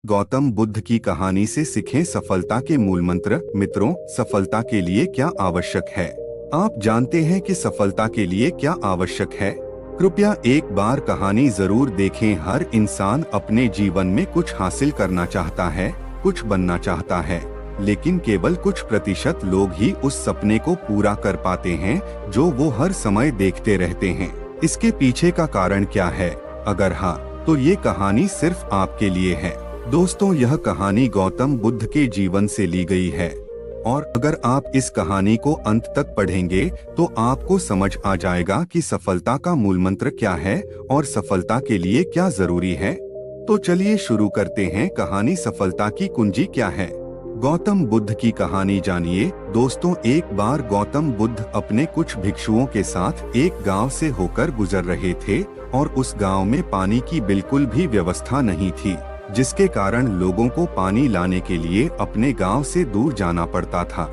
गौतम बुद्ध की कहानी से सीखें सफलता के मूल मंत्र। मित्रों, सफलता के लिए क्या आवश्यक है? आप जानते हैं कि सफलता के लिए क्या आवश्यक है? कृपया एक बार कहानी जरूर देखें। हर इंसान अपने जीवन में कुछ हासिल करना चाहता है, कुछ बनना चाहता है, लेकिन केवल कुछ प्रतिशत लोग ही उस सपने को पूरा कर पाते हैं जो वो हर समय देखते रहते हैं। इसके पीछे का कारण क्या है? अगर हाँ, तो ये कहानी सिर्फ आपके लिए है। दोस्तों, यह कहानी गौतम बुद्ध के जीवन से ली गई है और अगर आप इस कहानी को अंत तक पढ़ेंगे तो आपको समझ आ जाएगा कि सफलता का मूल मंत्र क्या है और सफलता के लिए क्या जरूरी है। तो चलिए शुरू करते हैं। कहानी सफलता की कुंजी क्या है? गौतम बुद्ध की कहानी जानिए। दोस्तों, एक बार गौतम बुद्ध अपने कुछ भिक्षुओं के साथ एक गांव से होकर गुजर रहे थे और उस गांव में पानी की बिल्कुल भी व्यवस्था नहीं थी, जिसके कारण लोगों को पानी लाने के लिए अपने गांव से दूर जाना पड़ता था।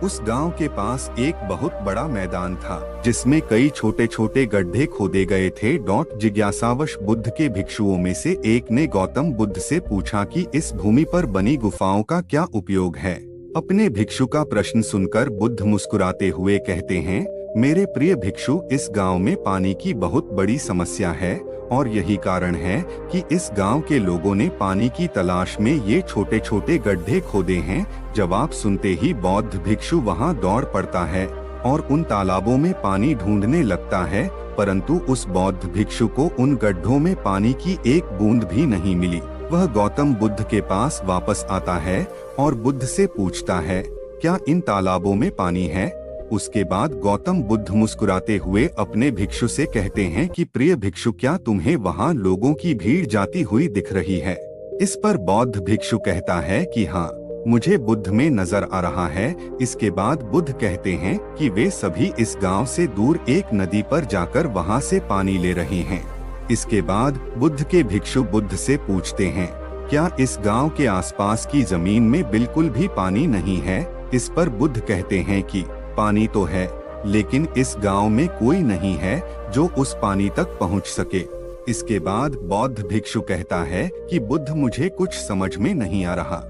उस गांव के पास एक बहुत बड़ा मैदान था जिसमें कई छोटे छोटे गड्ढे खोदे गए थे। जिज्ञासावश बुद्ध के भिक्षुओं में से एक ने गौतम बुद्ध से पूछा कि इस भूमि पर बनी गुफाओं का क्या उपयोग है। अपने भिक्षु का प्रश्न सुनकर बुद्ध मुस्कुराते हुए कहते हैं, मेरे प्रिय भिक्षु, इस गांव में पानी की बहुत बड़ी समस्या है और यही कारण है कि इस गांव के लोगों ने पानी की तलाश में ये छोटे छोटे गड्ढे खोदे हैं। जवाब सुनते ही बौद्ध भिक्षु वहां दौड़ पड़ता है और उन तालाबों में पानी ढूंढने लगता है, परंतु उस बौद्ध भिक्षु को उन गड्ढों में पानी की एक बूंद भी नहीं मिली। वह गौतम बुद्ध के पास वापस आता है और बुद्ध से पूछता है, क्या इन तालाबों में पानी है? उसके बाद गौतम बुद्ध मुस्कुराते हुए अपने भिक्षु से कहते हैं कि प्रिय भिक्षु, क्या तुम्हें वहाँ लोगों की भीड़ जाती हुई दिख रही है? इस पर बौद्ध भिक्षु कहता है कि हाँ, मुझे बुद्ध में नजर आ रहा है। इसके बाद बुद्ध कहते हैं कि वे सभी इस गांव से दूर एक नदी पर जाकर वहां से पानी ले रहे हैं। इसके बाद बुद्ध के भिक्षु बुद्ध से पूछते हैं, क्या इस गांव के आसपास की जमीन में बिल्कुल भी पानी नहीं है? इस पर बुद्ध कहते हैं कि पानी तो है, लेकिन इस गांव में कोई नहीं है जो उस पानी तक पहुंच सके। इसके बाद बौद्ध भिक्षु कहता है कि बुद्ध, मुझे कुछ समझ में नहीं आ रहा।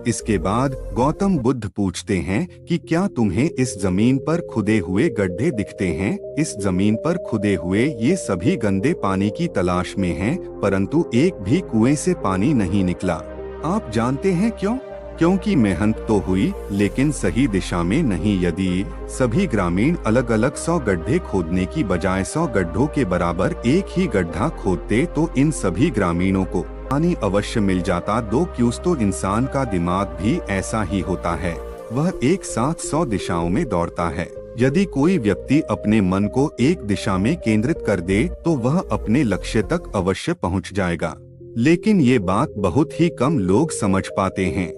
इसके बाद गौतम बुद्ध पूछते हैं कि क्या तुम्हें इस जमीन पर खुदे हुए गड्ढे दिखते हैं? इस जमीन पर खुदे हुए ये सभी गंदे पानी की तलाश में हैं, परंतु एक भी कुएं से पानी नहीं निकला। आप जानते हैं क्यों? क्योंकि मेहनत तो हुई लेकिन सही दिशा में नहीं। यदि सभी ग्रामीण अलग अलग 100 गड्ढे खोदने की बजाय 100 गड्ढों के बराबर एक ही गड्ढा खोदते तो इन सभी ग्रामीणों को पानी अवश्य मिल जाता। तो इंसान का दिमाग भी ऐसा ही होता है, वह एक साथ 100 दिशाओं में दौड़ता है। यदि कोई व्यक्ति अपने मन को एक दिशा में केंद्रित कर दे तो वह अपने लक्ष्य तक अवश्य पहुंच जाएगा, लेकिन ये बात बहुत ही कम लोग समझ पाते हैं।